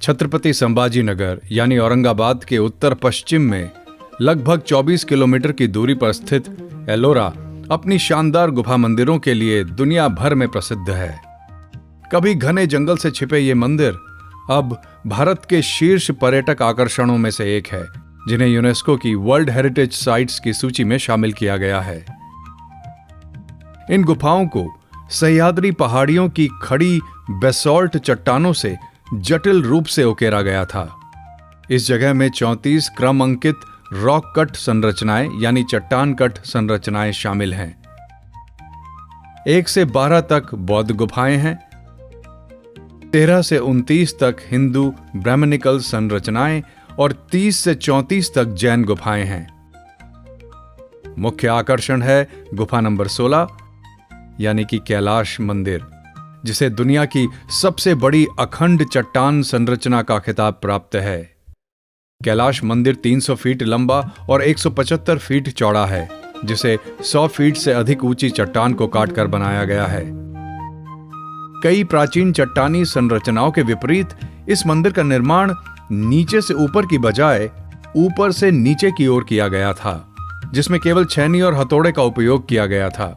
छत्रपति संभाजी नगर यानी औरंगाबाद के उत्तर पश्चिम में लगभग 24 किलोमीटर की दूरी पर स्थित एलोरा अपनी शानदार गुफा मंदिरों के लिए दुनिया भर में प्रसिद्ध है। कभी घने जंगल से छिपे ये मंदिर अब भारत के शीर्ष पर्यटक आकर्षणों में से एक है, जिन्हें यूनेस्को की वर्ल्ड हेरिटेज साइट्स की सूची में शामिल किया गया है। इन गुफाओं को सह्याद्री पहाड़ियों की खड़ी बेसॉल्ट चट्टानों से जटिल रूप से उकेरा गया था। इस जगह में 34 क्रम अंकित रॉक कट संरचनाएं यानी चट्टान कट संरचनाएं शामिल हैं। 1 से 12 तक बौद्ध गुफाएं हैं। 13 से 29 तक हिंदू ब्राह्मणिकल संरचनाएं और 30 से 34 तक जैन गुफाएं हैं। मुख्य आकर्षण है गुफा नंबर 16 यानी कि कैलाश मंदिर, जिसे दुनिया की सबसे बड़ी अखंड चट्टान संरचना का खिताब प्राप्त है। कैलाश मंदिर 300 फीट लंबा और 175 फीट चौड़ा है, जिसे 100 फीट से अधिक ऊंची चट्टान को काटकर बनाया गया है। कई प्राचीन चट्टानी संरचनाओं के विपरीत इस मंदिर का निर्माण नीचे से ऊपर की बजाय ऊपर से नीचे की ओर किया गया था, जिसमें केवल छेनी और हथौड़े का उपयोग किया गया था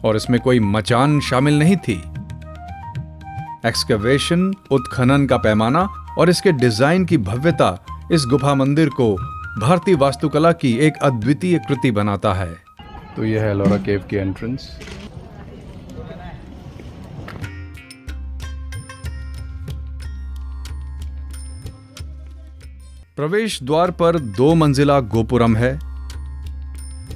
और इसमें कोई मचान शामिल नहीं थी। एक्सकवेशन, उत्खनन का पैमाना और इसके डिजाइन की भव्यता इस गुफा मंदिर को भारतीय वास्तुकला की एक अद्वितीय कृति बनाता है। तो यह है एलोरा केव की एंट्रेंस। प्रवेश द्वार पर 2 मंजिला गोपुरम है।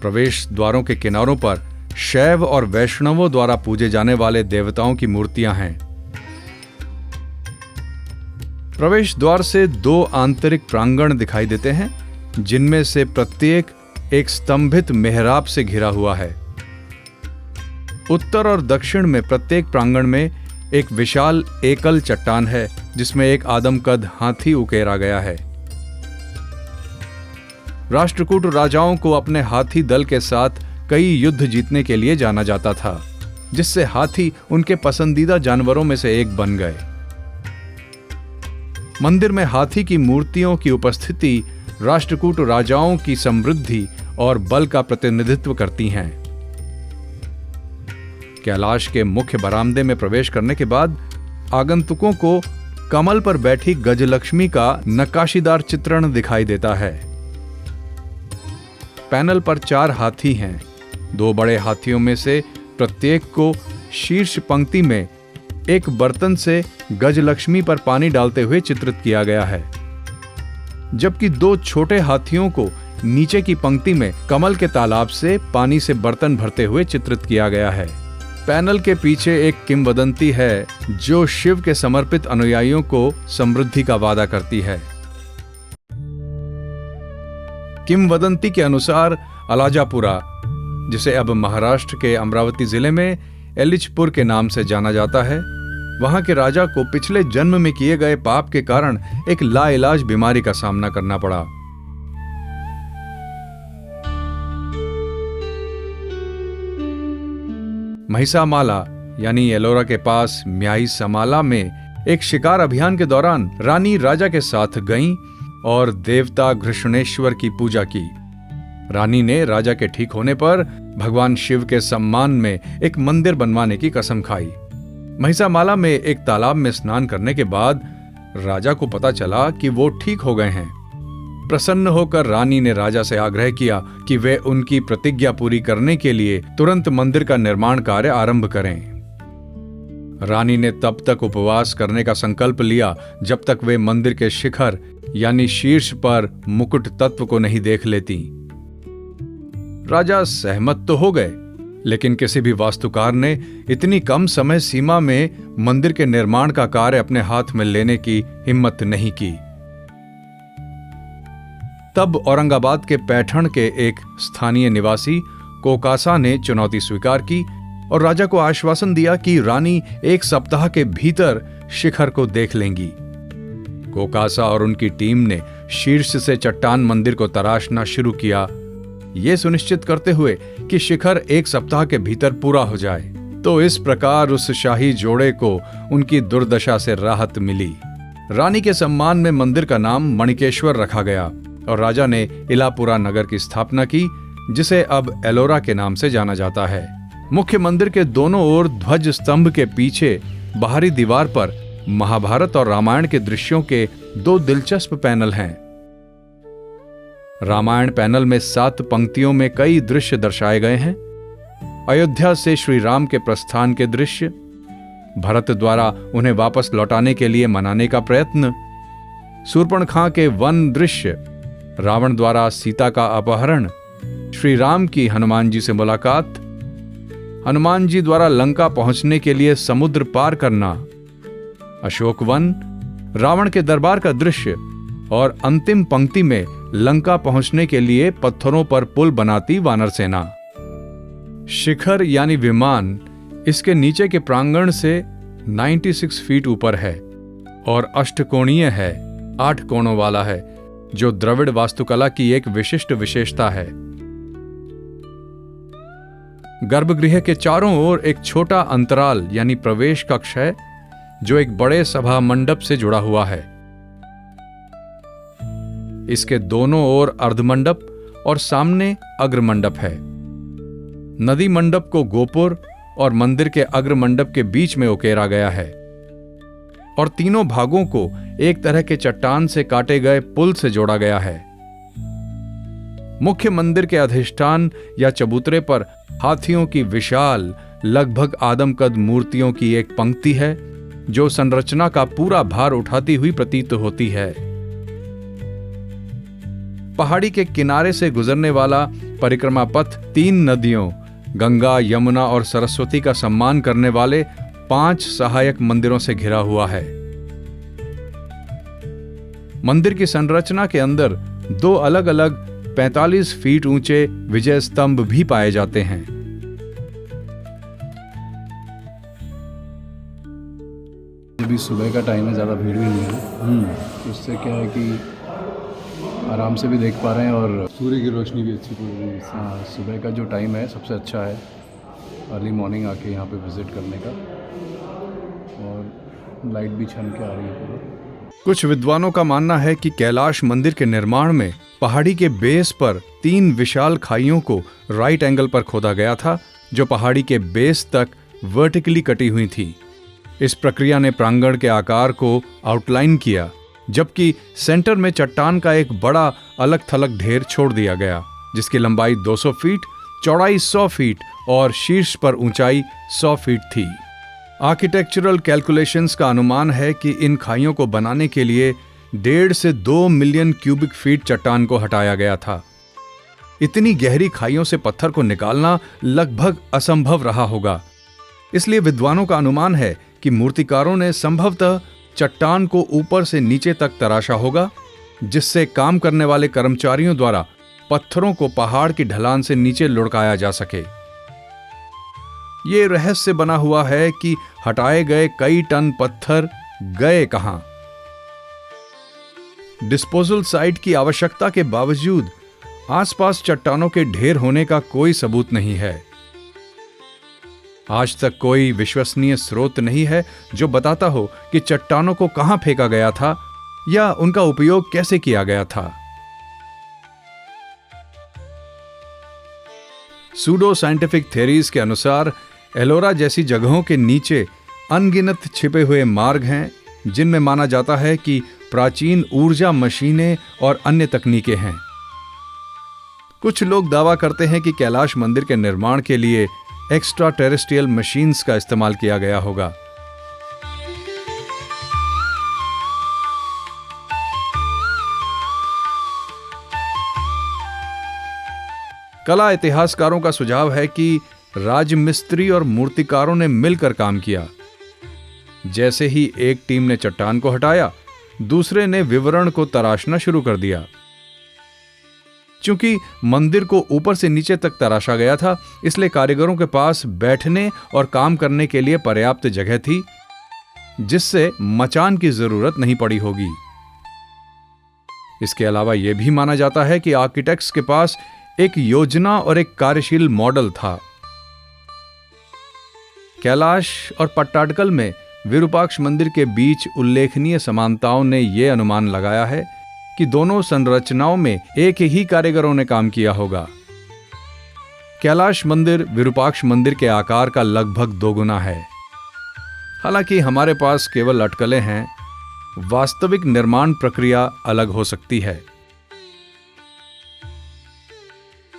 प्रवेश द्वारों के किनारों पर शैव और वैष्णवों द्वारा पूजे जाने वाले देवताओं की मूर्तियां हैं। प्रवेश द्वार से 2 आंतरिक प्रांगण दिखाई देते हैं, जिनमें से प्रत्येक एक स्तंभित मेहराब से घिरा हुआ है। उत्तर और दक्षिण में प्रत्येक प्रांगण में एक विशाल एकल चट्टान है, जिसमें एक आदमकद हाथी उकेरा गया है। राष्ट्रकूट राजाओं को अपने हाथी दल के साथ कई युद्ध जीतने के लिए जाना जाता था, जिससे हाथी उनके पसंदीदा जानवरों में से एक बन गए। मंदिर में हाथी की मूर्तियों की उपस्थिति राष्ट्रकूट राजाओं की समृद्धि और बल का प्रतिनिधित्व करती हैं। कैलाश के मुख्य बरामदे में प्रवेश करने के बाद आगंतुकों को कमल पर बैठी गजलक्ष्मी का नक्काशीदार चित्रण दिखाई देता है। पैनल पर 4 हाथी हैं। 2 बड़े हाथियों में से प्रत्येक को शीर्ष पंक्ति में एक बर्तन से गजलक्ष्मी पर पानी डालते हुए चित्रित किया गया है, जबकि 2 छोटे हाथियों को नीचे की पंक्ति में कमल के तालाब से पानी से बर्तन भरते हुए चित्रित किया गया है। पैनल के पीछे एक किंवदंती है, जो शिव के समर्पित अनुयायियों को समृद्धि का वादा करती है। किंवदंती के अनुसार अलाजापुरा, जिसे अब महाराष्ट्र के अमरावती जिले में एलिचपुर के नाम से जाना जाता है, वहां के राजा को पिछले जन्म में किए गए पाप के कारण एक लाइलाज बीमारी का सामना करना पड़ा। महिसामाला यानी एलोरा के पास म्याईसमाला में एक शिकार अभियान के दौरान रानी राजा के साथ गईं और देवता घृष्णेश्वर की पूजा की। रानी ने राजा के ठीक होने पर भगवान शिव के सम्मान में एक मंदिर बनवाने की कसम खाई। महिसामाला में एक तालाब में स्नान करने के बाद राजा को पता चला कि वो ठीक हो गए हैं। प्रसन्न होकर रानी ने राजा से आग्रह किया कि वे उनकी प्रतिज्ञा पूरी करने के लिए तुरंत मंदिर का निर्माण कार्य आरंभ करें। रानी ने तब तक उपवास करने का संकल्प लिया जब तक वे मंदिर के शिखर यानी शीर्ष पर मुकुट तत्व को नहीं देख लेती। राजा सहमत तो हो गए, लेकिन किसी भी वास्तुकार ने इतनी कम समय सीमा में मंदिर के निर्माण का कार्य अपने हाथ में लेने की हिम्मत नहीं की। तब औरंगाबाद के पैठण के एक स्थानीय निवासी कोकासा ने चुनौती स्वीकार की और राजा को आश्वासन दिया कि रानी 1 सप्ताह के भीतर शिखर को देख लेंगी। कोकासा और उनकी टीम ने शीर्ष से चट्टान मंदिर को तराशना शुरू किया, ये सुनिश्चित करते हुए कि शिखर 1 सप्ताह के भीतर पूरा हो जाए। तो इस प्रकार उस शाही जोड़े को उनकी दुर्दशा से राहत मिली। रानी के सम्मान में मंदिर का नाम मणिकेश्वर रखा गया और राजा ने इलापुरा नगर की स्थापना की, जिसे अब एलोरा के नाम से जाना जाता है। मुख्य मंदिर के दोनों ओर ध्वज स्तंभ के पीछे बाहरी दीवार पर महाभारत और रामायण के दृश्यों के 2 दिलचस्प पैनल हैं। रामायण पैनल में 7 पंक्तियों में कई दृश्य दर्शाए गए हैं। अयोध्या से श्री राम के प्रस्थान के दृश्य, भरत द्वारा उन्हें वापस लौटाने के लिए मनाने का प्रयत्न, शूर्पणखा के वन दृश्य, रावण द्वारा सीता का अपहरण, श्री राम की हनुमान जी से मुलाकात, हनुमान जी द्वारा लंका पहुंचने के लिए समुद्र पार करना, अशोक वन, रावण के दरबार का दृश्य और अंतिम पंक्ति में लंका पहुंचने के लिए पत्थरों पर पुल बनाती वानर सेना। शिखर यानी विमान इसके नीचे के प्रांगण से 96 फीट ऊपर है और अष्टकोणीय है, 8 कोणों वाला है, जो द्रविड़ वास्तुकला की एक विशिष्ट विशेषता है। गर्भगृह के चारों ओर एक छोटा अंतराल यानी प्रवेश कक्ष है, जो एक बड़े सभा मंडप से जुड़ा हुआ है। इसके दोनों ओर अर्धमंडप और सामने अग्रमंडप है। नदी मंडप को गोपुर और मंदिर के अग्रमंडप के बीच में उकेरा गया है और तीनों भागों को एक तरह के चट्टान से काटे गए पुल से जोड़ा गया है। मुख्य मंदिर के अधिष्ठान या चबूतरे पर हाथियों की विशाल, लगभग आदमकद मूर्तियों की एक पंक्ति है, जो संरचना का पूरा भार उठाती हुई प्रतीत होती है। पहाड़ी के किनारे से गुजरने वाला परिक्रमा पथ 3 नदियों गंगा, यमुना और सरस्वती का सम्मान करने वाले 5 सहायक मंदिरों से घिरा हुआ है। मंदिर की संरचना के अंदर 2 अलग अलग 45 फीट ऊंचे विजय स्तंभ भी पाए जाते हैं। अभी सुबह का टाइम है, ज़्यादा भीड़ भी नहीं है, उससे क्या है कि आराम से भी देख पा रहे हैं और सूर्य की रोशनी भी अच्छी पड़ रही है। हाँ, सुबह का जो टाइम है सबसे अच्छा है अर्ली मॉर्निंग आके यहाँ पे विज़िट करने का, और लाइट भी छन के आ रही है पूरा। कुछ विद्वानों का मानना है कि कैलाश मंदिर के निर्माण में पहाड़ी के बेस पर 3 विशाल खाइयों को राइट एंगल पर खोदा गया था, जो पहाड़ी के बेस तक वर्टिकली कटी हुई थी। इस प्रक्रिया ने प्रांगण के आकार को आउटलाइन किया, जबकि सेंटर में चट्टान का एक बड़ा अलग थलग ढेर छोड़ दिया गया, जिसकी लंबाई 200 फीट, चौड़ाई 100 फीट और शीर्ष पर ऊंचाई 100 फीट थी। आर्किटेक्चरल कैलकुलेशंस का अनुमान है कि इन खाइयों को बनाने के लिए 1.5 से 2 मिलियन क्यूबिक फीट चट्टान को हटाया गया था। इतनी गहरी खाइयों से पत्थर को निकालना लगभग असंभव रहा होगा। इसलिए विद्वानों का अनुमान है कि मूर्तिकारों ने संभवतः चट्टान को ऊपर से नीचे तक तराशा होगा, जिससे काम करने वाले कर्मचारियों द्वारा पत्थरों को पहाड़ की ढलान से नीचे लुढ़काया जा सके। ये रहस्य बना हुआ है कि हटाए गए कई टन पत्थर गए कहां। डिस्पोजल साइट की आवश्यकता के बावजूद आसपास चट्टानों के ढेर होने का कोई सबूत नहीं है। आज तक कोई विश्वसनीय स्रोत नहीं है जो बताता हो कि चट्टानों को कहां फेंका गया था या उनका उपयोग कैसे किया गया था। सूडो साइंटिफिक थ्योरीज के अनुसार एलोरा जैसी जगहों के नीचे अनगिनत छिपे हुए मार्ग हैं, जिनमें माना जाता है कि प्राचीन ऊर्जा मशीनें और अन्य तकनीकें हैं। कुछ लोग दावा करते हैं कि कैलाश मंदिर के निर्माण के लिए एक्स्ट्रा टेरेस्ट्रियल मशीन्स का इस्तेमाल किया गया होगा। कला इतिहासकारों का सुझाव है कि राजमिस्त्री और मूर्तिकारों ने मिलकर काम किया। जैसे ही एक टीम ने चट्टान को हटाया, दूसरे ने विवरण को तराशना शुरू कर दिया। चूंकि मंदिर को ऊपर से नीचे तक तराशा गया था, इसलिए कारीगरों के पास बैठने और काम करने के लिए पर्याप्त जगह थी, जिससे मचान की जरूरत नहीं पड़ी होगी। इसके अलावा यह भी माना जाता है कि आर्किटेक्ट्स के पास एक योजना और एक कार्यशील मॉडल था। कैलाश और पट्टाडकल में विरूपाक्ष मंदिर के बीच उल्लेखनीय समानताओं ने यह अनुमान लगाया है कि दोनों संरचनाओं में एक ही कारीगरों ने काम किया होगा। कैलाश मंदिर विरूपाक्ष मंदिर के आकार का लगभग दोगुना है। हालांकि हमारे पास केवल अटकलें हैं, वास्तविक निर्माण प्रक्रिया अलग हो सकती है।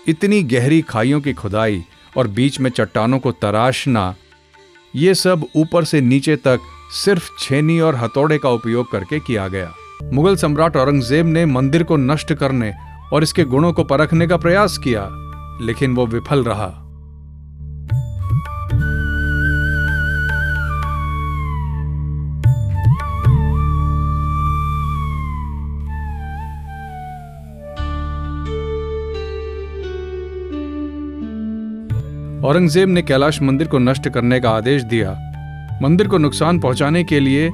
इतनी गहरी खाइयों की खुदाई और बीच में चट्टानों को तराशना, ये सब ऊपर से नीचे तक सिर्फ छेनी और हथौड़े का उपयोग करके किया गया। मुगल सम्राट औरंगजेब ने मंदिर को नष्ट करने और इसके गुणों को परखने का प्रयास किया, लेकिन वो विफल रहा। औरंगजेब ने कैलाश मंदिर को नष्ट करने का आदेश दिया। मंदिर को नुकसान पहुंचाने के लिए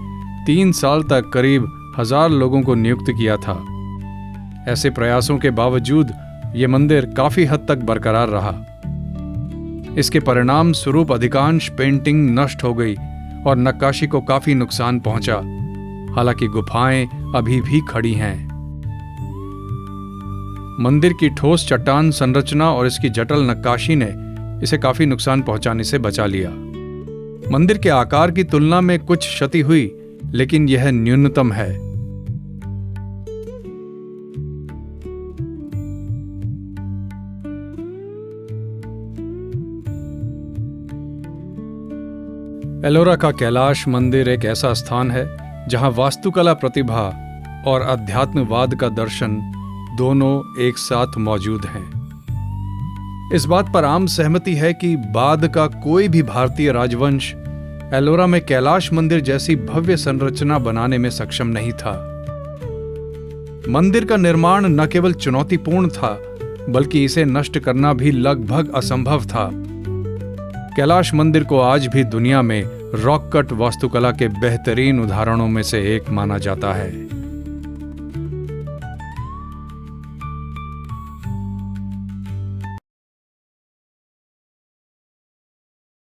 3 साल तक करीब 1000 लोगों को नियुक्त किया था। ऐसे प्रयासों के बावजूद यह मंदिर काफी हद तक बरकरार रहा। इसके परिणाम स्वरूप अधिकांश पेंटिंग नष्ट हो गई और नक्काशी को काफी नुकसान पहुंचा। हालांकि गुफाएं अभी भी खड़ी हैं। मंदिर की ठोस चट्टान संरचना और इसकी जटिल नक्काशी ने इसे काफी नुकसान पहुंचाने से बचा लिया। मंदिर के आकार की तुलना में कुछ क्षति हुई, लेकिन यह न्यूनतम है। एलोरा का कैलाश मंदिर एक ऐसा स्थान है जहां वास्तुकला प्रतिभा और अध्यात्मवाद का दर्शन दोनों एक साथ मौजूद हैं। इस बात पर आम सहमति है कि बाद का कोई भी भारतीय राजवंश एलोरा में कैलाश मंदिर जैसी भव्य संरचना बनाने में सक्षम नहीं था। मंदिर का निर्माण न केवल चुनौतीपूर्ण था, बल्कि इसे नष्ट करना भी लगभग असंभव था। कैलाश मंदिर को आज भी दुनिया में रॉक कट वास्तुकला के बेहतरीन उदाहरणों में से एक माना जाता है।